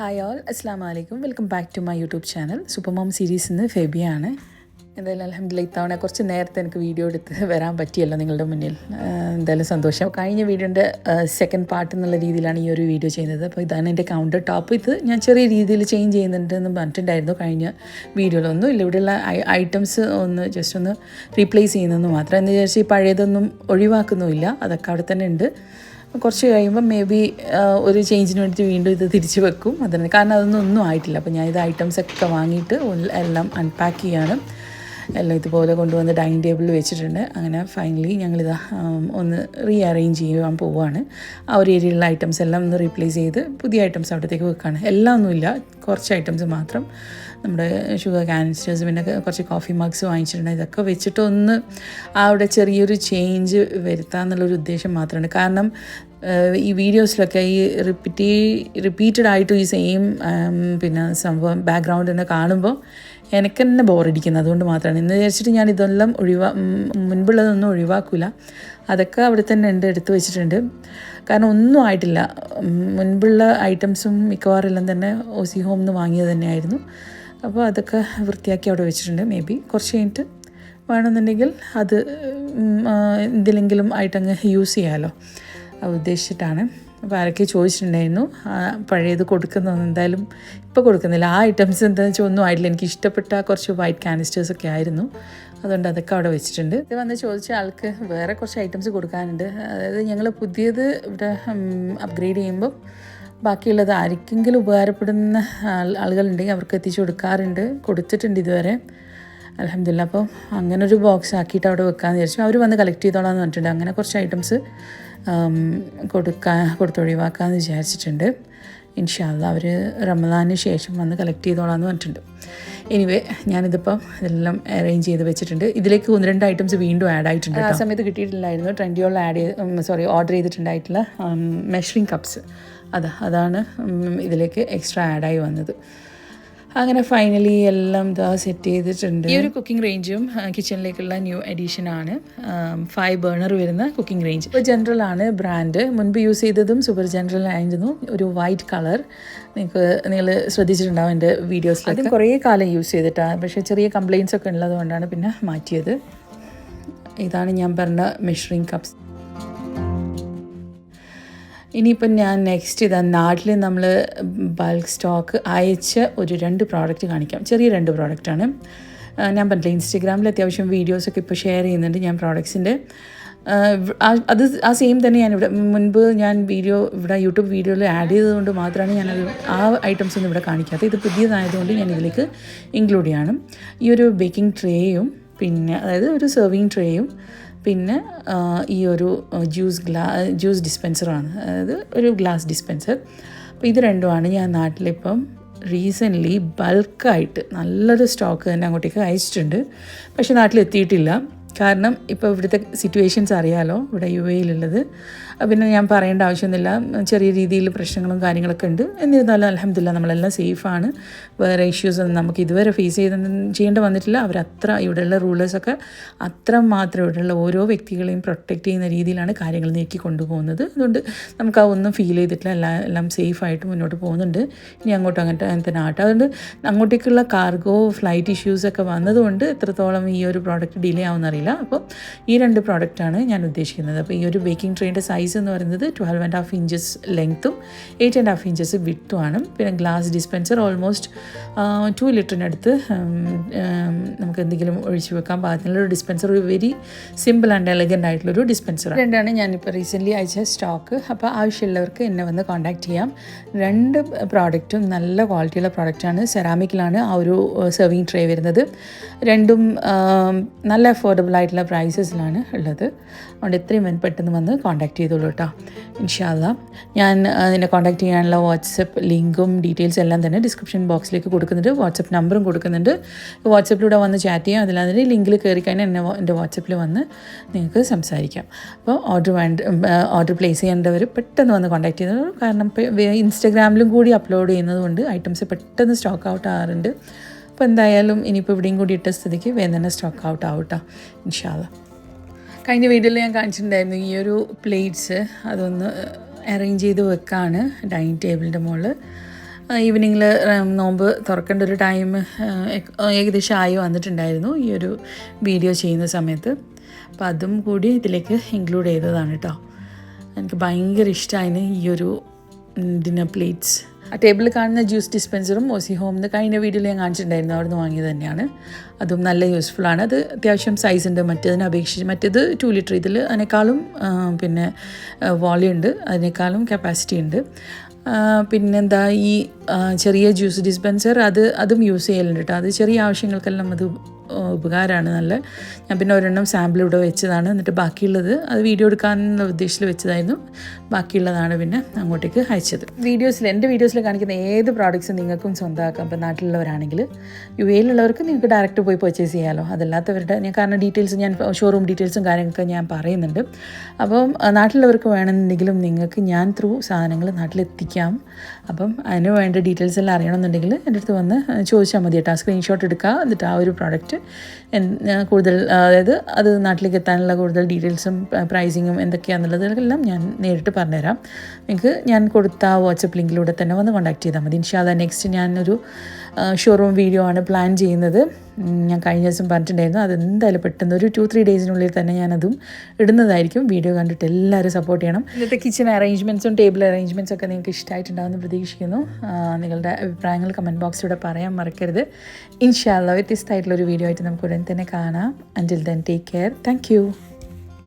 Hi all, അസ്സലാമു അലൈക്കും. Welcome back to my YouTube channel. Super mom സീരീസിൽ നിന്ന് ഫെബിയാണ്. എന്തായാലും അൽഹംദുലില്ലാഹ് ഇത്തവണ കുറച്ച് നേരത്തെ എനിക്ക് വീഡിയോ എടുത്ത് വരാൻ പറ്റിയല്ലോ നിങ്ങളുടെ മുന്നിൽ. എന്തായാലും സന്തോഷം. കഴിഞ്ഞ വീഡിയോൻ്റെ സെക്കൻഡ് പാർട്ട് എന്നുള്ള രീതിയിലാണ് ഈ ഒരു വീഡിയോ ചെയ്യുന്നത്. അപ്പോൾ ഇതാണ് എൻ്റെ കൗണ്ടർ ടോപ്പ്. ഇത് ഞാൻ ചെറിയ രീതിയിൽ ചേഞ്ച് ചെയ്യുന്നുണ്ടെന്ന് പറഞ്ഞിട്ടുണ്ടായിരുന്നു കഴിഞ്ഞ വീഡിയോയിലൊന്നും ഇല്ല. ഇവിടെയുള്ള ഐറ്റംസ് ഒന്ന് ജസ്റ്റ് ഒന്ന് റീപ്ലേസ് ചെയ്യുന്നതെന്ന് മാത്രം. എന്ന് വിചാരിച്ച് ഈ പഴയതൊന്നും ഒഴിവാക്കുന്നുമില്ല, അതൊക്കെ അവിടെ തന്നെ ഉണ്ട്. കുറച്ച് കഴിയുമ്പോൾ മേ ബി ഒരു ചേഞ്ചിന് വേണ്ടിയിട്ട് വീണ്ടും ഇത് തിരിച്ച് വെക്കും. അതിന് കാരണം ഒന്നും ആയിട്ടില്ല. അപ്പോൾ ഞാൻ ഇത് ഐറ്റംസൊക്കെ വാങ്ങിയിട്ട് എല്ലാം അൺപാക്ക് ചെയ്യാണ്. എല്ലാം ഇതുപോലെ കൊണ്ടുവന്ന് ഡൈനിങ് ടേബിളിൽ വെച്ചിട്ടുണ്ട്. അങ്ങനെ ഫൈനലി ഞങ്ങളിത് ഒന്ന് അറേഞ്ച് ചെയ്യാൻ പോവുകയാണ്. ആ ഒരു ഏരിയയിലുള്ള ഐറ്റംസ് എല്ലാം ഒന്ന് റീപ്ലേസ് ചെയ്ത് പുതിയ ഐറ്റംസ് അവിടത്തേക്ക് വെക്കുകയാണ്. എല്ലാം ഒന്നുമില്ല, കുറച്ച് ഐറ്റംസ് മാത്രം. നമ്മുടെ ഷുഗർ കാനിസ്റ്റേഴ്സ്, പിന്നെ കുറച്ച് കോഫി മഗ്സ് വാങ്ങിച്ചിട്ടുണ്ട്. ഇതൊക്കെ വെച്ചിട്ട് ഒന്ന് അവിടെ ചെറിയൊരു ചേഞ്ച് വരുത്താമെന്നുള്ളൊരു ഉദ്ദേശം മാത്രമാണ്. കാരണം ഈ വീഡിയോസിലൊക്കെ ഈ റിപ്പീറ്റഡ് ആയിട്ട് ഈ സെയിം പിന്നെ സംഭവം ബാക്ക്ഗ്രൗണ്ട് തന്നെ കാണുമ്പോൾ എനിക്ക് തന്നെ ബോറടിക്കുന്നത്. അതുകൊണ്ട് മാത്രമാണ് എന്ന് വിചാരിച്ചിട്ട് ഞാൻ ഇതെല്ലാം മുൻപുള്ളതൊന്നും ഒഴിവാക്കില്ല. അതൊക്കെ അവിടെ തന്നെ ഉണ്ട്, എടുത്തു വെച്ചിട്ടുണ്ട്. കാരണം ഒന്നും ആയിട്ടില്ല. മുൻപുള്ള ഐറ്റംസും മിക്കവാറും എല്ലാം തന്നെ ഓസി ഹോം നിന്ന് വാങ്ങിയത് തന്നെയായിരുന്നു. അപ്പോൾ അതൊക്കെ വൃത്തിയാക്കി അവിടെ വെച്ചിട്ടുണ്ട്. മേ ബി കുറച്ച് കഴിഞ്ഞിട്ട് വേണമെന്നുണ്ടെങ്കിൽ അത് എന്തിലെങ്കിലും ആയിട്ടങ്ങ് യൂസ് ചെയ്യാമല്ലോ, ഉദ്ദേശിച്ചിട്ടാണ്. അപ്പോൾ ആരൊക്കെ ചോദിച്ചിട്ടുണ്ടായിരുന്നു പഴയത് കൊടുക്കുന്നതെന്ന്. എന്തായാലും ഇപ്പോൾ കൊടുക്കുന്നില്ല. ആ ഐറ്റംസ് എന്താണെന്ന് വെച്ചാൽ ഒന്നും ആയിട്ടില്ല. എനിക്ക് ഇഷ്ടപ്പെട്ട കുറച്ച് വൈറ്റ് കാനിസ്റ്റേഴ്സൊക്കെ ആയിരുന്നു, അതുകൊണ്ട് അതൊക്കെ അവിടെ വെച്ചിട്ടുണ്ട്. ഇത് വന്ന് ചോദിച്ച ആൾക്ക് വേറെ കുറച്ച് ഐറ്റംസ് കൊടുക്കാനുണ്ട്. അതായത് ഞങ്ങൾ പുതിയത് ഇവിടെ അപ്ഗ്രേഡ് ചെയ്യുമ്പോൾ ബാക്കിയുള്ളത് ആർക്കെങ്കിലും ഉപകാരപ്പെടുന്ന ആളുകളുണ്ടെങ്കിൽ അവർക്ക് എത്തിച്ചു കൊടുത്തിട്ടുണ്ട് ഇതുവരെ, അൽഹംദുലില്ലാഹ്. അപ്പോൾ അങ്ങനൊരു ബോക്സ് ആക്കിയിട്ട് അവിടെ വെക്കാമെന്ന് വിചാരിച്ചു. അവർ വന്ന് കളക്ട് ചെയ്തോളാമെന്ന് പറഞ്ഞിട്ടുണ്ട്. അങ്ങനെ കുറച്ച് ഐറ്റംസ് കൊടുത്തൊഴിവാക്കാമെന്ന് വിചാരിച്ചിട്ടുണ്ട്. ഇൻഷാ അല്ലാഹ് അവർ റമദാനിന് ശേഷം വന്ന് കളക്ട് ചെയ്തോളാമെന്ന് പറഞ്ഞിട്ടുണ്ട്. എനിവേ ഞാനിതിപ്പം ഇതെല്ലാം അറേഞ്ച് ചെയ്ത് വെച്ചിട്ടുണ്ട്. ഇതിലേക്ക് 1-2 ഐറ്റംസ് വീണ്ടും ആഡ് ആയിട്ടുണ്ട്. ആ സമയത്ത് കിട്ടിയിട്ടില്ലായിരുന്നു. ട്രെൻഡിയോളിൽ ഓർഡർ ചെയ്തിട്ടുണ്ടായിട്ടുള്ള മെഷറിംഗ് കപ്സ്, അതാണ് ഇതിലേക്ക് എക്സ്ട്രാ ആഡായി വന്നത്. അങ്ങനെ ഫൈനലി എല്ലാം ഇതാ സെറ്റ് ചെയ്തിട്ടുണ്ട്. ഈ ഒരു കുക്കിംഗ് റേഞ്ചും കിച്ചണിലേക്കുള്ള ന്യൂ എഡീഷനാണ്. 5 ബർണർ വരുന്ന കുക്കിംഗ് റേഞ്ച്. സൂപ്പർ ജനറൽ ആണ് ബ്രാൻഡ്. മുൻപ് യൂസ് ചെയ്തതും സൂപ്പർ ജനറൽ ആയിരുന്നു. ഒരു വൈറ്റ് കളർ. നിങ്ങൾ ശ്രദ്ധിച്ചിട്ടുണ്ടാവും എൻ്റെ വീഡിയോസിൽ. അതും കുറേ കാലം യൂസ് ചെയ്തിട്ടാണ്, പക്ഷേ ചെറിയ കംപ്ലയിൻസ് ഒക്കെ ഉള്ളതുകൊണ്ടാണ് പിന്നെ മാറ്റിയത്. ഇതാണ് ഞാൻ പറഞ്ഞ മെഷറിംഗ് കപ്സ്. ഇനിയിപ്പം ഞാൻ നെക്സ്റ്റ് നാട്ടിൽ നമ്മൾ ബൾക്ക് സ്റ്റോക്ക് അയച്ച ഒരു 2 പ്രോഡക്റ്റ് കാണിക്കാം. ചെറിയ 2 പ്രോഡക്റ്റാണ്. ഞാൻ പറഞ്ഞില്ല, ഇൻസ്റ്റഗ്രാമിൽ അത്യാവശ്യം വീഡിയോസൊക്കെ ഇപ്പോൾ ഷെയർ ചെയ്യുന്നുണ്ട് ഞാൻ പ്രോഡക്ട്സിൻ്റെ. ആ സെയിം തന്നെ ഞാനിവിടെ മുൻപ് ഞാൻ ഇവിടെ യൂട്യൂബ് വീഡിയോയിൽ ആഡ് ചെയ്തതുകൊണ്ട് മാത്രമാണ് ഞാനത് ആ ഐറ്റംസ് ഒന്നും ഇവിടെ കാണിക്കാത്തത്. ഇത് പുതിയതായതുകൊണ്ട് ഞാൻ ഇതിലേക്ക് ഇൻക്ലൂഡ് ചെയ്യണം. ഈ ഒരു ബേക്കിംഗ് ട്രേയും, പിന്നെ അതായത് ഒരു സെർവിങ് ട്രേയും, പിന്നെ ഈ ഒരു ജ്യൂസ് ഡിസ്പെൻസറാണ്, അതായത് ഒരു ഗ്ലാസ് ഡിസ്പെൻസർ. അപ്പോൾ ഇത് രണ്ടുമാണ് ഞാൻ നാട്ടിലിപ്പം റീസെൻ്റ്ലി ബൾക്കായിട്ട് നല്ലൊരു സ്റ്റോക്ക് തന്നെ അങ്ങോട്ടേക്ക് അയച്ചിട്ടുണ്ട്. പക്ഷേ നാട്ടിലെത്തിയിട്ടില്ല. കാരണം ഇപ്പോൾ ഇവിടുത്തെ സിറ്റുവേഷൻസ് അറിയാമല്ലോ, ഇവിടെ UAE-യിലുള്ളത്. പിന്നെ ഞാൻ പറയേണ്ട ആവശ്യമൊന്നുമില്ല, ചെറിയ രീതിയിൽ പ്രശ്നങ്ങളും കാര്യങ്ങളൊക്കെ ഉണ്ട്. എന്നിരുന്നാലും അൽഹംദുലില്ലാഹ് നമ്മളെല്ലാം സേഫാണ്. വേറെ ഇഷ്യൂസൊന്നും നമുക്ക് ഇതുവരെ ചെയ്യേണ്ടി വന്നിട്ടില്ല. ഇവിടെയുള്ള റൂളേഴ്സൊക്കെ അത്രമാത്രം ഇവിടെയുള്ള ഓരോ വ്യക്തികളെയും പ്രൊട്ടക്റ്റ് ചെയ്യുന്ന രീതിയിലാണ് കാര്യങ്ങൾ നീക്കി കൊണ്ടുപോകുന്നത്. അതുകൊണ്ട് നമുക്ക് അതൊന്നും ഫീൽ ചെയ്തിട്ടില്ല. എല്ലാം സേഫായിട്ട് മുന്നോട്ട് പോകുന്നുണ്ട്. ഇനി അങ്ങനത്തെ നാട്ട്. അതുകൊണ്ട് അങ്ങോട്ടേക്കുള്ള കാർഗോ ഫ്ലൈറ്റ് ഇഷ്യൂസൊക്കെ വന്നതുകൊണ്ട് എത്രത്തോളം ഈ ഒരു പ്രോഡക്റ്റ് ഡിലേ ആവുമെന്നറിയില്ല. അപ്പോൾ ഈ 2 പ്രോഡക്റ്റാണ് ഞാൻ ഉദ്ദേശിക്കുന്നത്. അപ്പോൾ ഈ ഒരു ബേക്കിംഗ് ട്രേയുടെ സൈസ് എന്ന് പറയുന്നത് 12.5 ഇഞ്ചസ് ലെങ്ത്തും 8.5 ഇഞ്ചസ് വിഡ്ത്തുമാണ്. പിന്നെ ഗ്ലാസ് ഡിസ്പെൻസർ ഓൾമോസ്റ്റ് 2 ലിറ്ററിനടുത്ത് നമുക്ക് എന്തെങ്കിലും ഒഴിച്ചു വെക്കാൻ പാകത്തിനുള്ളൊരു ഡിസ്പെൻസർ. ഒരു വെരി സിമ്പിൾ ആൻഡ് എലഗൻ്റ് ആയിട്ടുള്ളൊരു ഡിസ്പെൻസർ. രണ്ടാണ് ഞാനിപ്പോൾ റീസെൻ്റ്ലി അയച്ച സ്റ്റോക്ക്. അപ്പോൾ ആവശ്യമുള്ളവർക്ക് എന്നെ വന്ന് കോൺടാക്റ്റ് ചെയ്യാം. 2 പ്രോഡക്റ്റും നല്ല ക്വാളിറ്റിയുള്ള പ്രോഡക്റ്റാണ്. സെറാമിക്കിലാണ് ആ ഒരു സെർവിങ് ട്രേ വരുന്നത്. രണ്ടും നല്ല അഫോർഡബിൾ ആയിട്ടുള്ള പ്രൈസസിലാണ് ഉള്ളത്. അതുകൊണ്ട് എത്രയും പെട്ടെന്ന് വന്ന് കോൺടാക്റ്റ് ചെയ്തോളൂ കേട്ടോ. ഇൻഷാ അല്ലാഹ് ഞാൻ നിന്നെ കോൺടാക്റ്റ് ചെയ്യാനുള്ള വാട്സപ്പ് ലിങ്കും ഡീറ്റെയിൽസ് എല്ലാം തന്നെ ഡിസ്ക്രിപ്ഷൻ ബോക്സിലേക്ക് കൊടുക്കുന്നുണ്ട്. വാട്സപ്പ് നമ്പറും കൊടുക്കുന്നുണ്ട്. വാട്സപ്പിലൂടെ വന്ന് ചാറ്റ് ചെയ്യാം. അതിൽ ലിങ്കിൽ കയറി കഴിഞ്ഞാൽ എൻ്റെ വാട്സപ്പിൽ വന്ന് നിങ്ങൾക്ക് സംസാരിക്കാം. അപ്പോൾ ഓർഡർ പ്ലേസ് ചെയ്യേണ്ടവർ പെട്ടെന്ന് വന്ന് കോൺടാക്റ്റ് ചെയ്തോളൂ. കാരണം ഇൻസ്റ്റഗ്രാമിലും കൂടി അപ്ലോഡ് ചെയ്യുന്നത് കൊണ്ട് ഐറ്റംസ് പെട്ടെന്ന് സ്റ്റോക്ക് ഔട്ട് ആകാറുണ്ട്. അപ്പോൾ എന്തായാലും ഇനിയിപ്പോൾ ഇവിടെയും കൂടി ഇട്ട സ്ഥിതിക്ക് വേഗം തന്നെ സ്റ്റോക്ക് ഔട്ട് ആവട്ടോ ഇൻഷാ അല്ലാഹ്. കഴിഞ്ഞ വീഡിയോയിൽ ഞാൻ കാണിച്ചിട്ടുണ്ടായിരുന്നു ഈ ഒരു പ്ലേറ്റ്സ്, അതൊന്ന് അറേഞ്ച് ചെയ്ത് വെക്കാണ് ഡൈനിങ് ടേബിളിൻ്റെ മുകളിൽ. ഈവനിങ്ങിൽ നോമ്പ് തുറക്കേണ്ട ഒരു ടൈം ഏകദേശം ആയി വന്നിട്ടുണ്ടായിരുന്നു ഈ ഒരു വീഡിയോ ചെയ്യുന്ന സമയത്ത്. അപ്പോൾ അതും കൂടി ഇതിലേക്ക് ഇൻക്ലൂഡ് ചെയ്തതാണ് കേട്ടോ. എനിക്ക് ഭയങ്കര ഇഷ്ടമായിരുന്നു ഈ ഒരു ഡിന്നർ പ്ലേറ്റ്സ്. ആ ടേബിളിൽ കാണുന്ന ജ്യൂസ് ഡിസ്പെൻസറും ഓസി ഹോമിന്ന് കഴിഞ്ഞ വീഡിയോയിൽ ഞാൻ കാണിച്ചിട്ടുണ്ടായിരുന്നു, അവിടെ നിന്ന് വാങ്ങിയത് തന്നെയാണ്. അതും നല്ല യൂസ്ഫുള്ളാണ്. അത് അത്യാവശ്യം സൈസുണ്ട് മറ്റേതിനെ അപേക്ഷിച്ച്. മറ്റേത് 2 ലിറ്റർ, ഇതിൽ അതിനേക്കാളും പിന്നെ വോളിയം ഉണ്ട്, അതിനേക്കാളും കപ്പാസിറ്റി ഉണ്ട്. പിന്നെന്താ ഈ ചെറിയ ജ്യൂസ് ഡിസ്പെൻസർ അതും യൂസ് ചെയ്യലുണ്ട് കേട്ടോ. അത് ചെറിയ ആവശ്യങ്ങൾക്കെല്ലാം അത് ഉപകാരമാണ് നല്ല. ഞാൻ പിന്നെ ഒരെണ്ണം സാമ്പിൾ ഇവിടെ വെച്ചതാണ്. എന്നിട്ട് ബാക്കിയുള്ളത് അത് വീഡിയോ എടുക്കാനുള്ള ഉദ്ദേശത്തിൽ വെച്ചതായിരുന്നു. ബാക്കിയുള്ളതാണ് പിന്നെ അങ്ങോട്ടേക്ക് അയച്ചത്. എൻ്റെ വീഡിയോസിൽ കാണിക്കുന്ന ഏത് പ്രോഡക്റ്റ്സും നിങ്ങൾക്കും സ്വന്തമാക്കാം. ഇപ്പോൾ നാട്ടിലുള്ളവരാണെങ്കിൽ UAE-ലുള്ളവർക്ക് നിങ്ങൾക്ക് ഡയറക്റ്റ് പോയി പർച്ചേസ് ചെയ്യാമല്ലോ. അതല്ലാത്തവരുടെ കാരണം ഡീറ്റെയിൽസ് ഞാൻ ഷോറൂം ഡീറ്റെയിൽസും കാര്യങ്ങളൊക്കെ ഞാൻ പറയുന്നുണ്ട്. അപ്പം നാട്ടിലുള്ളവർക്ക് വേണമെന്നുണ്ടെങ്കിലും നിങ്ങൾക്ക് ഞാൻ ത്രൂ സാധനങ്ങൾ നാട്ടിലെത്തിക്കാം. അപ്പം അതിന് വേണ്ട ഡീറ്റെയിൽസ് എല്ലാം അറിയണമെന്നുണ്ടെങ്കിൽ എൻ്റെ അടുത്ത് വന്ന് ചോദിച്ചാൽ മതി കേട്ടോ. സ്ക്രീൻഷോട്ട് എടുക്കുക, എന്നിട്ട് ആ ഒരു പ്രോഡക്റ്റ് കൂടുതൽ, അതായത് അത് നാട്ടിലേക്ക് എത്താനുള്ള കൂടുതൽ ഡീറ്റെയിൽസും പ്രൈസിങ്ങും എന്തൊക്കെയാണെന്നുള്ളതെല്ലാം ഞാൻ നേരിട്ട് പറഞ്ഞുതരാം. നിങ്ങൾക്ക് ഞാൻ കൊടുത്ത വാട്സപ്പ് ലിങ്കിലൂടെ തന്നെ വന്ന് കോൺടാക്ട് ചെയ്താൽ മതി. ഇൻഷാ അല്ലാഹ് നെക്സ്റ്റ് ഞാനൊരു ഷോറൂം വീഡിയോ ആണ് പ്ലാൻ ചെയ്യുന്നത്. ഞാൻ കഴിഞ്ഞ ദിവസം പറഞ്ഞിട്ടുണ്ടായിരുന്നു, അതെന്തായാലും പെട്ടെന്ന് ഒരു 2-3 ഡേയ്സിനുള്ളിൽ തന്നെ ഞാനതും ഇടുന്നതായിരിക്കും. വീഡിയോ കണ്ടിട്ട് എല്ലാവരും സപ്പോർട്ട് ചെയ്യണം. ഇന്നത്തെ കിച്ചൺ അറേഞ്ച്മെൻറ്റ്സും ടേബിൾ അറേഞ്ച്മെൻറ്റ്സും ഒക്കെ നിങ്ങൾക്ക് ഇഷ്ടമായിട്ടുണ്ടാകുമെന്ന് പ്രതീക്ഷിക്കുന്നു. നിങ്ങളുടെ അഭിപ്രായങ്ങൾ കമൻറ്റ് ബോക്സിലൂടെ പറയാൻ മറക്കരുത്. ഇൻഷാ അല്ലാഹ് വ്യത്യസ്തമായിട്ടുള്ളൊരു വീഡിയോ ആയിട്ട് നമുക്ക് ഉടൻ തന്നെ കാണാം. അൻറ്റിൽ then take care. Thank you.